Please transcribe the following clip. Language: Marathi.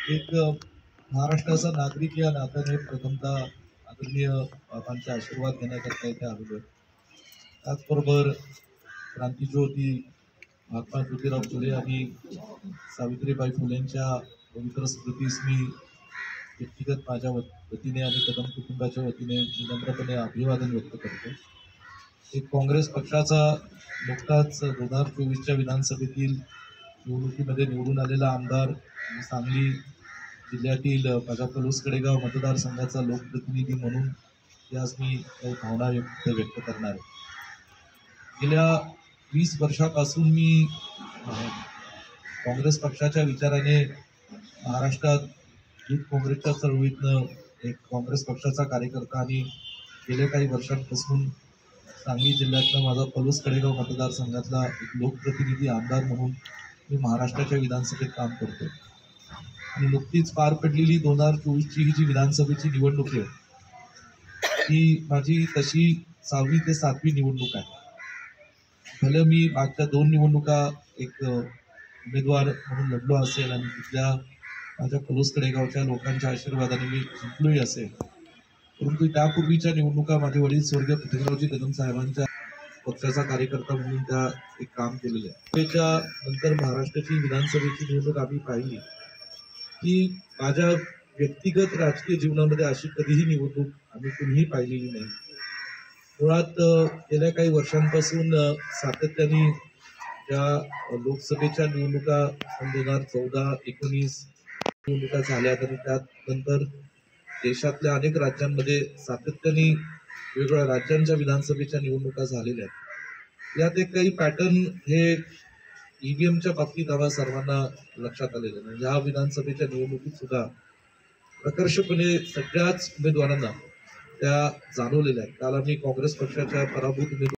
एक महाराष्ट्राचा नागरिक या नात्याने प्रथमतः आदरणीय बाबांचे आशीर्वाद घेण्याकरता इथे आलेलो आहे. त्याचबरोबर क्रांतीज्योती महात्मा ज्योतिराव फुले आणि सावित्रीबाई फुलेंच्या पवित्र स्मृतीस मी व्यक्तिगत माझ्या वतीने आणि कदम कुटुंबाच्या वतीने विनम्रपणे अभिवादन व्यक्त करतो. एक काँग्रेस पक्षाचा नुकताच 2024च्या विधानसभेतील निवडणुकीमध्ये निवडून आलेला आमदार आणि सांगली जिल्ह्यातील माझ्या पलूस कडेगाव मतदारसंघाचा लोकप्रतिनिधी म्हणून यास मी काही भावना व्यक्त करणार आहे. गेल्या 20 वर्षापासून मी काँग्रेस पक्षाच्या विचाराने महाराष्ट्रात युथ काँग्रेसच्या चळवळीतनं एक काँग्रेस पक्षाचा कार्यकर्ता आणि गेल्या काही वर्षांपासून सांगली जिल्ह्यातला माझा पलूस कडेगाव मतदारसंघातला एक लोकप्रतिनिधी आमदार म्हणून मी महाराष्ट्राच्या विधानसभेत काम करतो. आणि नुकतीच पार पडलेली 2024ची ही जी विधानसभेची निवडणूक आहे ती माझी तशी 6वी ते 7वी निवडणूक आहे. भले मी मागच्या 2 निवडणुका एक उमेदवार म्हणून लढलो असेल आणि तिथल्या माझ्या पलूस कडेगावच्या लोकांच्या आशीर्वादाने मी जिंकलोही असेल, परंतु त्यापूर्वीच्या निवडणुका माझे वडील स्वर्गीय पृथ्वीरावजी कदम साहेबांच्या पक्षाचा कार्यकर्ता म्हणून त्या एक काम केलेलं आहे. त्याच्या नंतर महाराष्ट्राची विधानसभेची निवडणूक आम्ही पाहिली की माझ्या व्यक्तिगत राजकीय जीवनामध्ये अशी कधीही निवडणूक आम्ही कुणीही पाहिलेली नाही. मुळात गेल्या काही वर्षांपासून सातत्याने ज्या लोकसभेच्या निवडणुका 2014-19 निवडणुका झाल्या आणि त्यानंतर देशातल्या अनेक राज्यांमध्ये सातत्याने वेगवेगळ्या राज्यांच्या विधानसभेच्या निवडणुका झालेल्या आहेत. यात एक काही पॅटर्न हे ईव्हीएमच्या बाबतीत आम्हा सर्वांना लक्षात आलेलं आहे. या विधानसभेच्या निवडणुकीत सुद्धा प्रकर्षपणे सगळ्याच उमेदवारांना त्या जाणवलेल्या आहेत. काल आम्ही काँग्रेस पक्षाच्या पराभूत उमेदवार